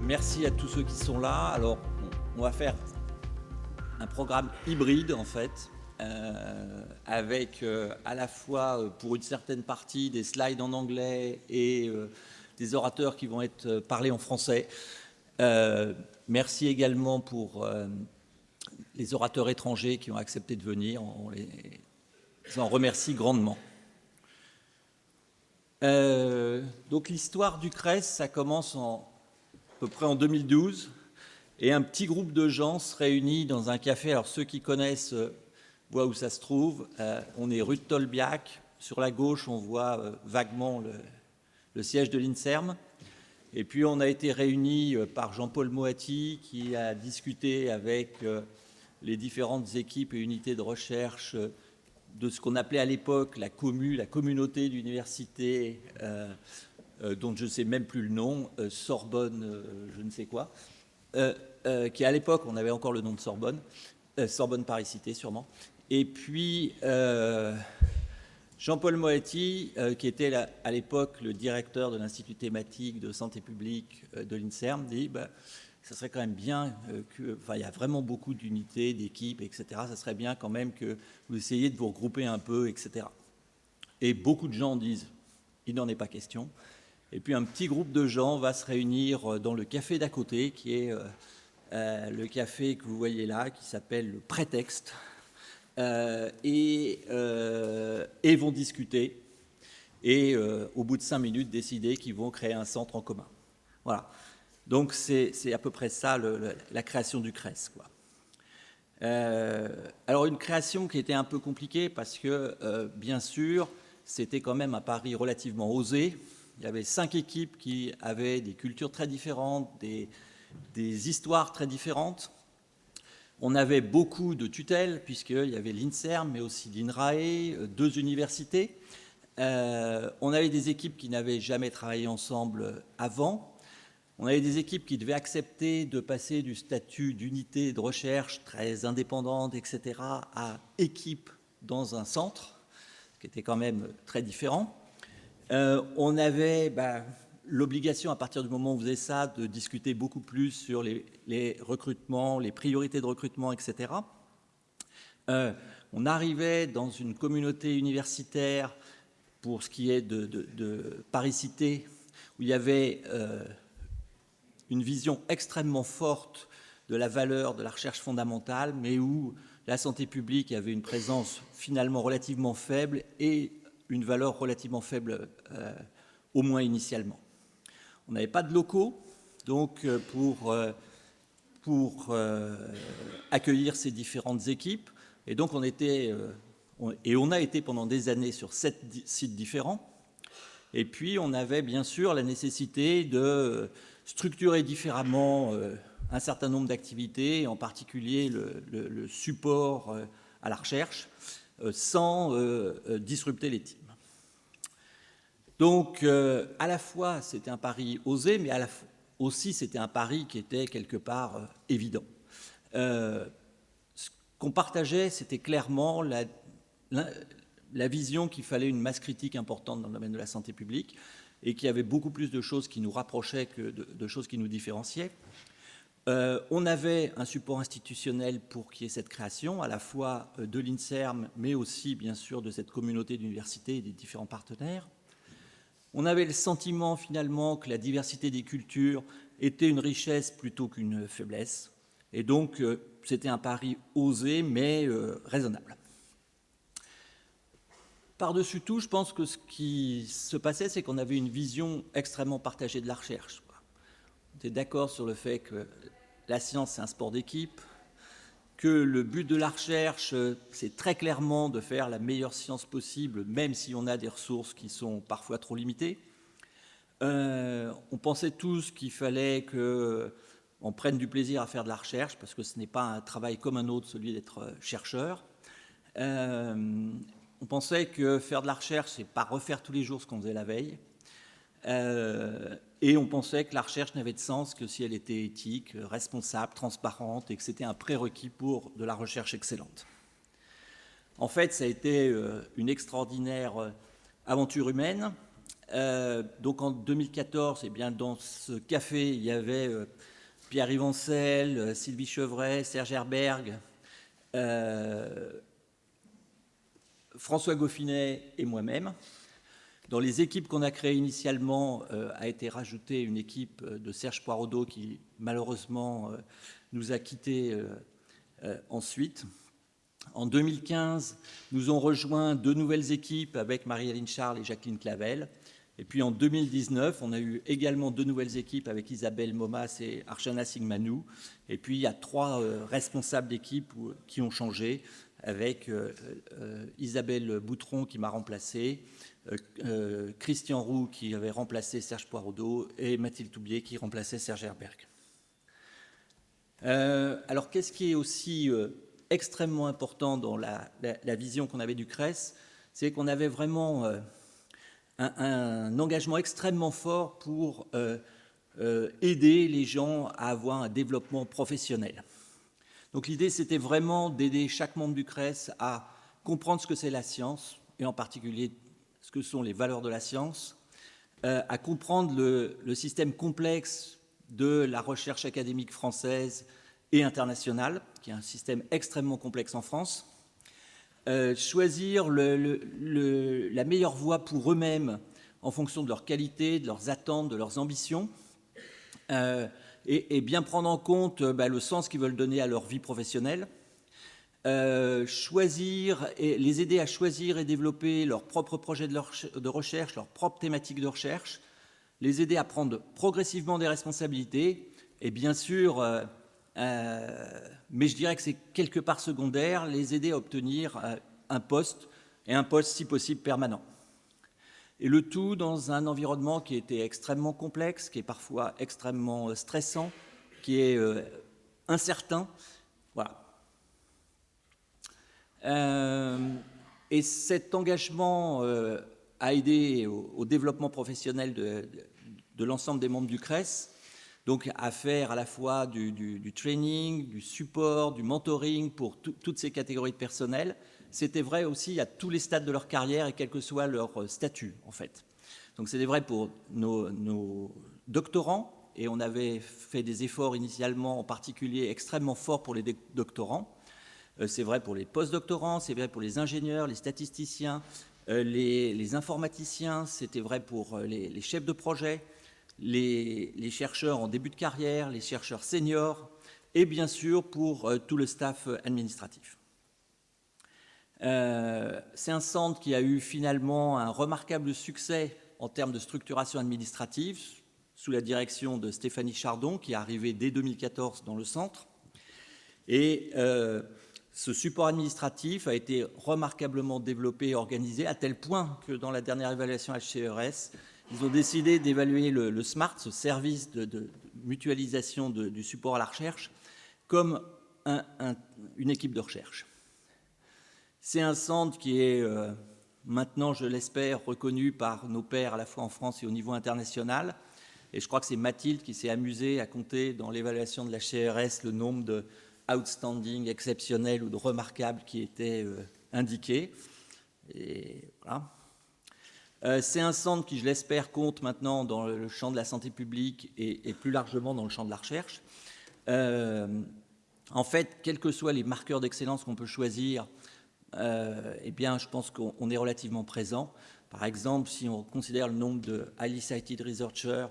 Merci à tous ceux qui sont là. Alors, on va faire un programme hybride, en fait, avec à la fois, pour une certaine partie, des slides en anglais et des orateurs qui vont être parlés en français. Merci également pour les orateurs étrangers qui ont accepté de venir. On les en remercie grandement. Donc l'histoire du CRES, ça commence à peu près en 2012, et un petit groupe de gens se réunit dans un café. Alors ceux qui connaissent voient où ça se trouve. On est rue de Tolbiac. Sur la gauche, on voit vaguement le siège de l'INSERM. Et puis on a été réunis par Jean-Paul Moati, qui a discuté avec les différentes équipes et unités de recherche de ce qu'on appelait à l'époque la communauté d'université, dont je ne sais même plus le nom, Sorbonne, je ne sais quoi, qui à l'époque, on avait encore le nom de Sorbonne, Sorbonne Paris-Cité sûrement. Et puis Jean-Paul Moati, qui était à l'époque le directeur de l'Institut thématique de santé publique de l'INSERM, dit ça serait quand même bien il y a vraiment beaucoup d'unités, d'équipes, etc. Ça serait bien quand même que vous essayiez de vous regrouper un peu, etc. Et beaucoup de gens disent, il n'en est pas question. Et puis un petit groupe de gens va se réunir dans le café d'à côté, qui est le café que vous voyez là, qui s'appelle le Prétexte, et vont discuter, et au bout de 5 minutes, décider qu'ils vont créer un centre en commun. Voilà. Donc c'est à peu près ça la création du CRES, quoi. Alors une création qui était un peu compliquée parce que, bien sûr, c'était quand même un pari relativement osé. Il y avait 5 équipes qui avaient des cultures très différentes, des histoires très différentes. On avait beaucoup de tutelles, puisqu'il y avait l'INSERM, mais aussi l'INRAE, 2 universités. On avait des équipes qui n'avaient jamais travaillé ensemble avant. On avait des équipes qui devaient accepter de passer du statut d'unité de recherche très indépendante, etc., à équipe dans un centre, ce qui était quand même très différent. On avait l'obligation, à partir du moment où on faisait ça, de discuter beaucoup plus sur les recrutements, les priorités de recrutement, etc. On arrivait dans une communauté universitaire, pour ce qui est de Paris-Cité, où il y avait une vision extrêmement forte de la valeur de la recherche fondamentale, mais où la santé publique avait une présence finalement relativement faible et une valeur relativement faible, au moins initialement. On n'avait pas de locaux, donc pour accueillir ces différentes équipes, et donc on a été pendant des années sur 7 sites différents. Et puis on avait bien sûr la nécessité de structurer différemment un certain nombre d'activités, en particulier le support à la recherche, sans disrupter les teams. Donc à la fois c'était un pari osé, mais aussi c'était un pari qui était quelque part évident. Ce qu'on partageait, c'était clairement la vision qu'il fallait une masse critique importante dans le domaine de la santé publique, et qu'il y avait beaucoup plus de choses qui nous rapprochaient que de choses qui nous différenciaient. On avait un support institutionnel pour qu'il y ait cette création, à la fois de l'INSERM, mais aussi, bien sûr, de cette communauté d'universités et des différents partenaires. On avait le sentiment, finalement, que la diversité des cultures était une richesse plutôt qu'une faiblesse. Et donc, c'était un pari osé, mais raisonnable. Par-dessus tout, je pense que ce qui se passait, c'est qu'on avait une vision extrêmement partagée de la recherche. On était d'accord sur le fait que la science, c'est un sport d'équipe, que le but de la recherche, c'est très clairement de faire la meilleure science possible, même si on a des ressources qui sont parfois trop limitées. On pensait tous qu'il fallait qu'on prenne du plaisir à faire de la recherche, parce que ce n'est pas un travail comme un autre, celui d'être chercheur. On pensait que faire de la recherche, c'est pas refaire tous les jours ce qu'on faisait la veille. Et on pensait que la recherche n'avait de sens que si elle était éthique, responsable, transparente, et que c'était un prérequis pour de la recherche excellente. En fait, ça a été une extraordinaire aventure humaine. Donc en 2014, eh bien, dans ce café, il y avait Pierre-Yves Ancel, Sylvie Chevret, Serge Herberg, François Goffinet et moi-même. Dans les équipes qu'on a créées initialement, a été rajoutée une équipe de Serge Poirodeau qui malheureusement nous a quittés ensuite. En 2015, nous ont rejoint 2 nouvelles équipes avec Marie-Aline Charles et Jacqueline Clavel. Et puis en 2019, on a eu également 2 nouvelles équipes avec Isabelle Momas et Archana Sigmanou. Et puis il y a 3 responsables d'équipe qui ont changé, avec Isabelle Boutron qui m'a remplacé, Christian Roux qui avait remplacé Serge Poirodeau et Mathilde Toubier qui remplaçait Serge Herberg. Alors qu'est-ce qui est aussi extrêmement important dans la vision qu'on avait du CRES, c'est qu'on avait vraiment un engagement extrêmement fort pour aider les gens à avoir un développement professionnel. Donc l'idée, c'était vraiment d'aider chaque membre du CRES à comprendre ce que c'est la science, et en particulier ce que sont les valeurs de la science, à comprendre le système complexe de la recherche académique française et internationale, qui est un système extrêmement complexe en France, choisir la meilleure voie pour eux-mêmes en fonction de leur qualité, de leurs attentes, de leurs ambitions, et bien prendre en compte le sens qu'ils veulent donner à leur vie professionnelle, choisir et les aider à choisir et développer leurs propres projets de recherche, leurs propres thématiques de recherche, les aider à prendre progressivement des responsabilités, et bien sûr, mais je dirais que c'est quelque part secondaire, les aider à obtenir un poste, et un poste si possible permanent. Et le tout dans un environnement qui était extrêmement complexe, qui est parfois extrêmement stressant, qui est incertain. Voilà. Et cet engagement a aidé au développement professionnel de l'ensemble des membres du CRES, donc à faire à la fois du training, du support, du mentoring pour toutes ces catégories de personnel. C'était vrai aussi à tous les stades de leur carrière et quel que soit leur statut, en fait. Donc c'était vrai pour nos doctorants, et on avait fait des efforts initialement, en particulier extrêmement forts pour les doctorants. C'est vrai pour les post-doctorants, c'est vrai pour les ingénieurs, les statisticiens, les informaticiens, c'était vrai pour les chefs de projet, les chercheurs en début de carrière, les chercheurs seniors, et bien sûr pour tout le staff administratif. C'est un centre qui a eu finalement un remarquable succès en termes de structuration administrative, sous la direction de Stéphanie Chardon, qui est arrivée dès 2014 dans le centre. Et ce support administratif a été remarquablement développé et organisé, à tel point que dans la dernière évaluation HCERS, ils ont décidé d'évaluer le SMART, ce service de mutualisation du support à la recherche, comme une équipe de recherche. C'est un centre qui est maintenant, je l'espère, reconnu par nos pairs à la fois en France et au niveau international. Et je crois que c'est Mathilde qui s'est amusée à compter dans l'évaluation de la HCERS le nombre de outstanding, exceptionnel ou de remarquable qui étaient indiqués. Et voilà. C'est un centre qui, je l'espère, compte maintenant dans le champ de la santé publique et plus largement dans le champ de la recherche. En fait, quels que soient les marqueurs d'excellence qu'on peut choisir, eh bien, je pense qu'on est relativement présent. Par exemple, si on considère le nombre de highly cited researchers,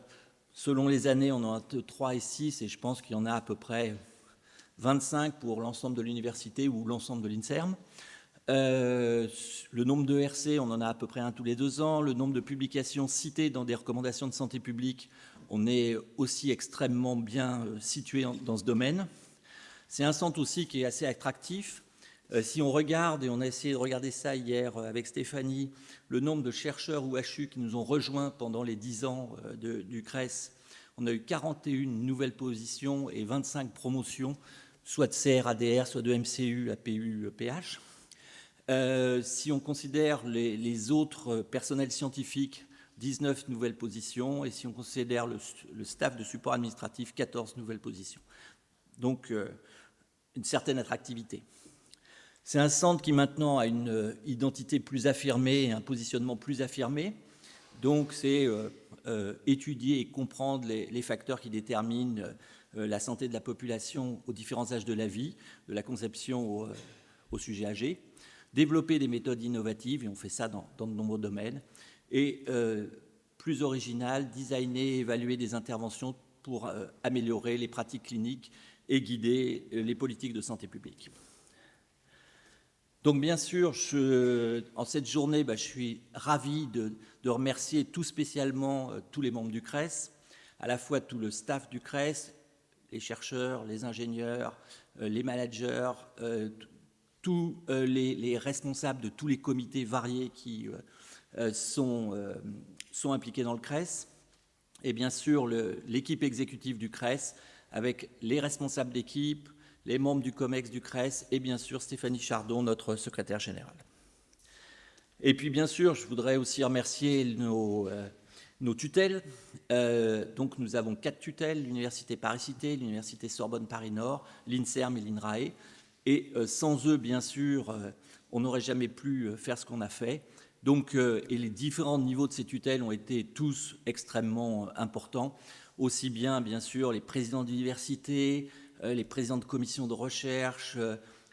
selon les années, on en a entre 3 et 6, et je pense qu'il y en a à peu près 25 pour l'ensemble de l'université ou l'ensemble de l'INSERM. Le nombre de RC, on en a à peu près un tous les 2 ans. Le nombre de publications citées dans des recommandations de santé publique, on est aussi extrêmement bien situé dans ce domaine. C'est un centre aussi qui est assez attractif. Si on regarde, et on a essayé de regarder ça hier avec Stéphanie, le nombre de chercheurs OHU qui nous ont rejoints pendant les 10 ans du CRES, on a eu 41 nouvelles positions et 25 promotions, soit de CRADR, soit de MCU, APU, PH. Si on considère les autres personnels scientifiques, 19 nouvelles positions, et si on considère le staff de support administratif, 14 nouvelles positions. Donc, une certaine attractivité. C'est un centre qui maintenant a une identité plus affirmée et un positionnement plus affirmé. Donc c'est étudier et comprendre les facteurs qui déterminent la santé de la population aux différents âges de la vie, de la conception au sujet âgé, développer des méthodes innovatives, et on fait ça dans de nombreux domaines, et plus original, designer et évaluer des interventions pour améliorer les pratiques cliniques et guider les politiques de santé publique. Donc bien sûr, en cette journée, je suis ravi de remercier tout spécialement tous les membres du CRES, à la fois tout le staff du CRES, les chercheurs, les ingénieurs, les managers, tous les responsables de tous les comités variés qui sont impliqués dans le CRES, et bien sûr l'équipe exécutive du CRES, avec les responsables d'équipe, les membres du COMEX du CRES et bien sûr Stéphanie Chardon, notre secrétaire générale. Et puis bien sûr, je voudrais aussi remercier nos tutelles. Donc nous avons 4 tutelles, l'Université Paris-Cité, l'Université Sorbonne-Paris-Nord, l'INSERM et l'INRAE. Et sans eux, bien sûr, on n'aurait jamais pu faire ce qu'on a fait. Donc, et les différents niveaux de ces tutelles ont été tous extrêmement importants, aussi bien sûr, les présidents d'université, les présidents de commissions de recherche,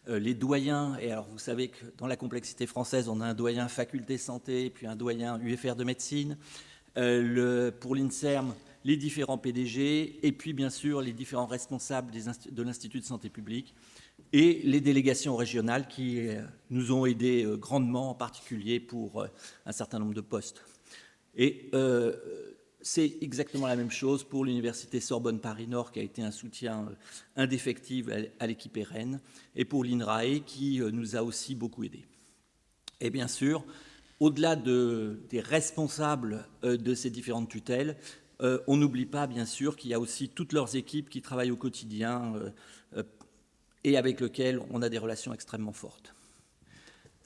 les doyens. Et alors, vous savez que dans la complexité française, on a un doyen faculté santé, puis un doyen UFR de médecine. Pour l'INSERM, les différents PDG, et puis, bien sûr, les différents responsables de l'Institut de santé publique, et les délégations régionales qui nous ont aidés grandement, en particulier pour un certain nombre de postes. Et c'est exactement la même chose pour l'Université Sorbonne-Paris-Nord, qui a été un soutien indéfectible à l'équipe RN, et pour l'INRAE, qui nous a aussi beaucoup aidés. Et bien sûr, au-delà des responsables de ces différentes tutelles, on n'oublie pas, bien sûr, qu'il y a aussi toutes leurs équipes qui travaillent au quotidien et avec lesquelles on a des relations extrêmement fortes.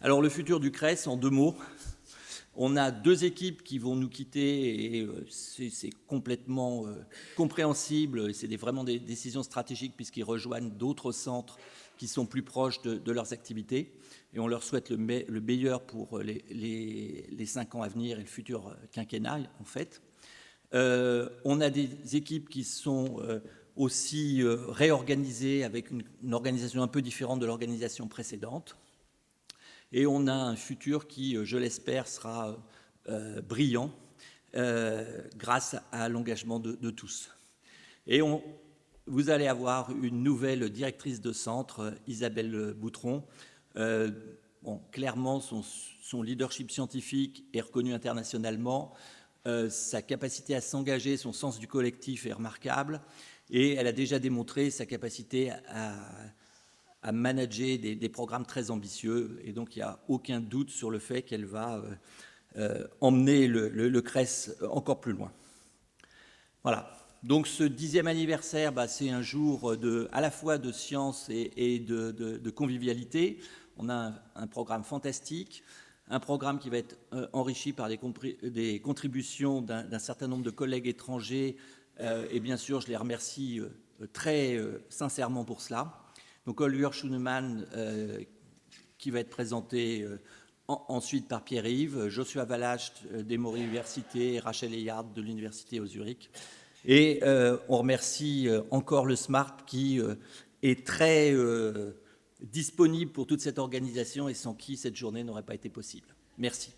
Alors, le futur du CRES, en 2 mots. On a 2 équipes qui vont nous quitter et c'est complètement compréhensible. C'est vraiment des décisions stratégiques puisqu'ils rejoignent d'autres centres qui sont plus proches de leurs activités. Et on leur souhaite le meilleur pour les 5 ans à venir et le futur quinquennat, en fait. On a des équipes qui sont aussi réorganisées avec une organisation un peu différente de l'organisation précédente. Et on a un futur qui, je l'espère, sera brillant grâce à l'engagement de tous. Et vous allez avoir une nouvelle directrice de centre, Isabelle Boutron. Clairement, son leadership scientifique est reconnu internationalement. Sa capacité à s'engager, son sens du collectif est remarquable. Et elle a déjà démontré sa capacité à manager des programmes très ambitieux. Et donc, il n'y a aucun doute sur le fait qu'elle va emmener le CRES encore plus loin. Voilà. Donc, ce 10e anniversaire, c'est un jour à la fois de science et de convivialité. On a un programme fantastique, un programme qui va être enrichi par des contributions d'un certain nombre de collègues étrangers. Et bien sûr, je les remercie très sincèrement pour cela. Donc Oliver Schunemann, qui va être présenté ensuite par Pierre-Yves, Joshua Valacht d'Emory Université et Rachel Eyard de l'Université au Zurich. Et on remercie encore le SMART qui est très disponible pour toute cette organisation et sans qui cette journée n'aurait pas été possible. Merci.